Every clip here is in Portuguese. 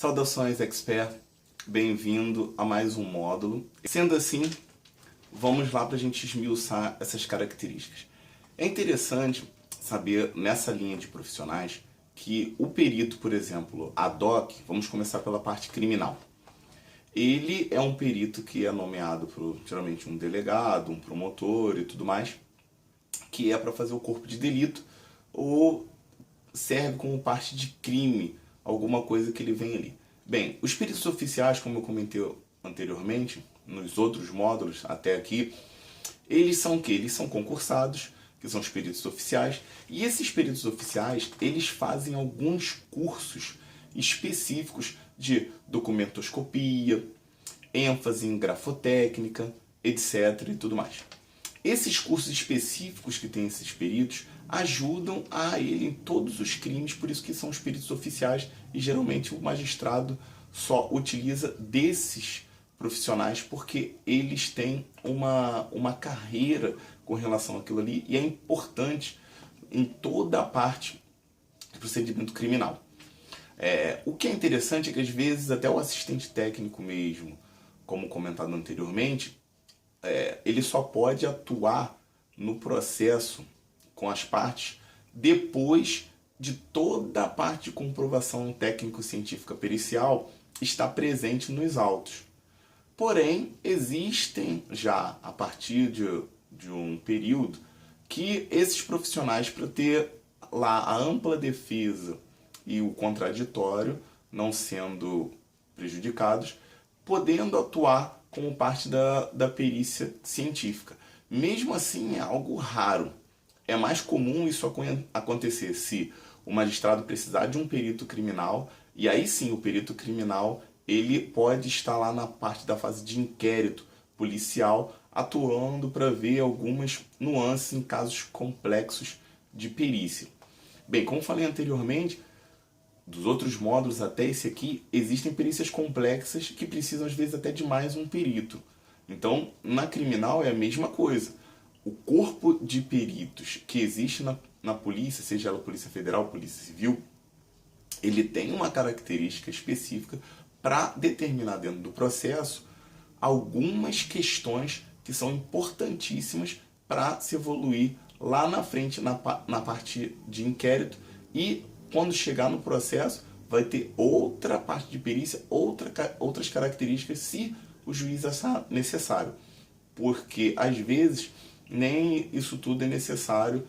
Saudações, expert! Bem-vindo a mais um módulo. Sendo assim, vamos lá para a gente esmiuçar essas características. É interessante saber, nessa linha de profissionais, que o perito, por exemplo, ad hoc, vamos começar pela parte criminal. Ele é um perito que é nomeado por, geralmente, um delegado, um promotor e tudo mais, que é para fazer o corpo de delito ou serve como parte de crime, alguma coisa que ele vem ali. Bem, os peritos oficiais, como eu comentei anteriormente, nos outros módulos até aqui, eles são o quê? Eles são concursados, que são os peritos oficiais, e esses peritos oficiais, eles fazem alguns cursos específicos de documentoscopia, ênfase em grafotécnica, etc. e tudo mais. Esses cursos específicos que tem esses peritos ajudam a ele em todos os crimes, por isso que são os peritos oficiais, e geralmente o magistrado só utiliza desses profissionais porque eles têm uma carreira com relação àquilo ali e é importante em toda a parte do procedimento criminal. O que é interessante é que às vezes até o assistente técnico mesmo, como comentado anteriormente, ele só pode atuar no processo com as partes depois de toda a parte de comprovação técnico-científica pericial estar presente nos autos. Porém, existem já, a partir de um período, que esses profissionais, para ter lá a ampla defesa e o contraditório, não sendo prejudicados, podendo atuar como parte da perícia científica. Mesmo assim, é algo raro. É mais comum isso acontecer se o magistrado precisar de um perito criminal, e aí sim o perito criminal ele pode estar lá na parte da fase de inquérito policial, atuando para ver algumas nuances em casos complexos de perícia. Bem, como falei anteriormente, dos outros módulos até esse aqui, existem perícias complexas que precisam às vezes até de mais um perito. Então, na criminal é a mesma coisa. O corpo de peritos que existe na polícia, seja ela Polícia Federal, Polícia Civil, ele tem uma característica específica para determinar dentro do processo algumas questões que são importantíssimas para se evoluir lá na frente na parte de inquérito, e quando chegar no processo vai ter outra parte de perícia, outras características se o juiz achar necessário, porque às vezes nem isso tudo é necessário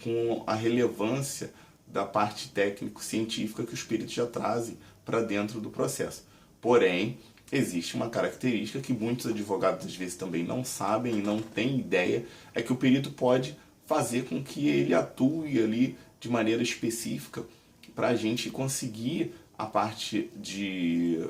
com a relevância da parte técnico-científica que os peritos já trazem para dentro do processo. Porém, existe uma característica que muitos advogados às vezes também não sabem e não têm ideia, é que o perito pode fazer com que ele atue ali de maneira específica para a gente conseguir a parte de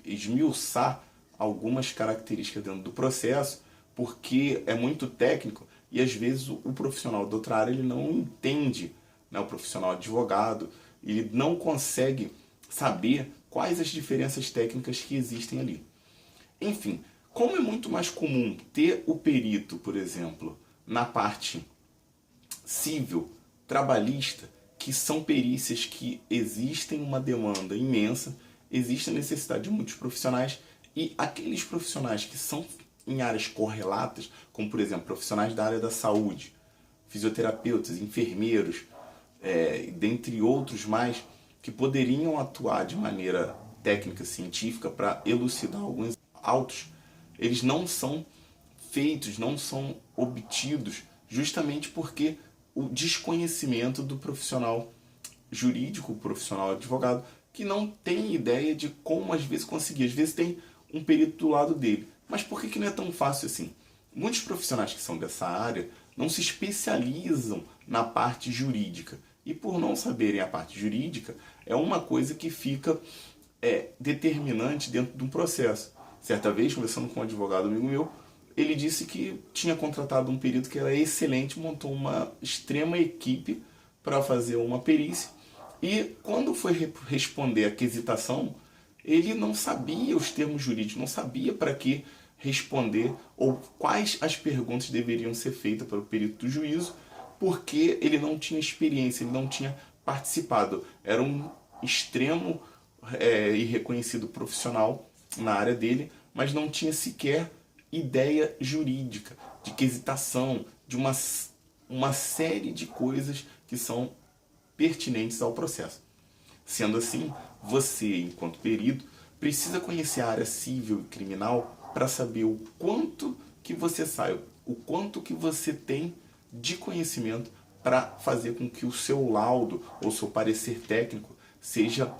esmiuçar algumas características dentro do processo, porque é muito técnico e às vezes o profissional da outra área ele não entende, né? O profissional advogado ele não consegue saber quais as diferenças técnicas que existem ali. Enfim, como é muito mais comum ter o perito, por exemplo, na parte civil, trabalhista, que são perícias que existem uma demanda imensa, existe a necessidade de muitos profissionais, e aqueles profissionais que são em áreas correlatas, como por exemplo profissionais da área da saúde, fisioterapeutas, enfermeiros, dentre outros mais, que poderiam atuar de maneira técnica científica para elucidar alguns autos, eles não são feitos, não são obtidos, justamente porque o desconhecimento do profissional jurídico, o profissional advogado, que não tem ideia de como às vezes conseguir. Às vezes tem um perito do lado dele. Mas por que não é tão fácil assim? Muitos profissionais que são dessa área não se especializam na parte jurídica. E por não saberem a parte jurídica, é uma coisa que fica determinante dentro de um processo. Certa vez, conversando com um advogado amigo meu, ele disse que tinha contratado um perito que era excelente, montou uma extrema equipe para fazer uma perícia, e quando foi responder a quesitação, ele não sabia os termos jurídicos, não sabia para que responder ou quais as perguntas deveriam ser feitas pelo perito do juízo, porque ele não tinha experiência, ele não tinha participado. Era um extremo e reconhecido profissional na área dele, mas não tinha sequer ideia jurídica, de quesitação, de uma série de coisas que são pertinentes ao processo. Sendo assim, você, enquanto perito, precisa conhecer a área civil e criminal para saber o quanto que você sabe, o quanto que você tem de conhecimento para fazer com que o seu laudo ou seu parecer técnico seja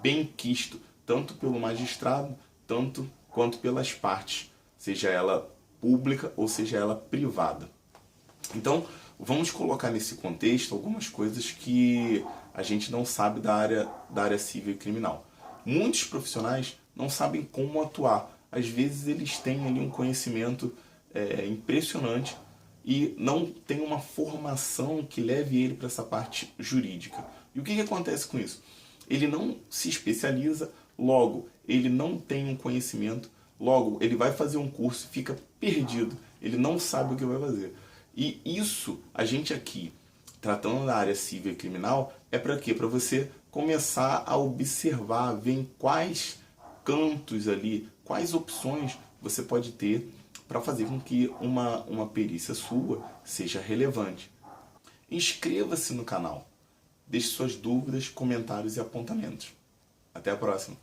bem quisto, tanto pelo magistrado, tanto quanto pelas partes, seja ela pública ou seja ela privada. Então, vamos colocar nesse contexto algumas coisas que a gente não sabe da área civil e criminal. Muitos profissionais não sabem como atuar. Às vezes eles têm ali um conhecimento impressionante e não tem uma formação que leve ele para essa parte jurídica. E o que acontece com isso? Ele não se especializa, logo ele não tem um conhecimento, logo ele vai fazer um curso e fica perdido, ele não sabe o que vai fazer. E isso, a gente aqui, tratando da área civil e criminal, é para quê? Para você começar a observar, ver em quais cantos ali, quais opções você pode ter para fazer com que uma perícia sua seja relevante. Inscreva-se no canal. Deixe suas dúvidas, comentários e apontamentos. Até a próxima!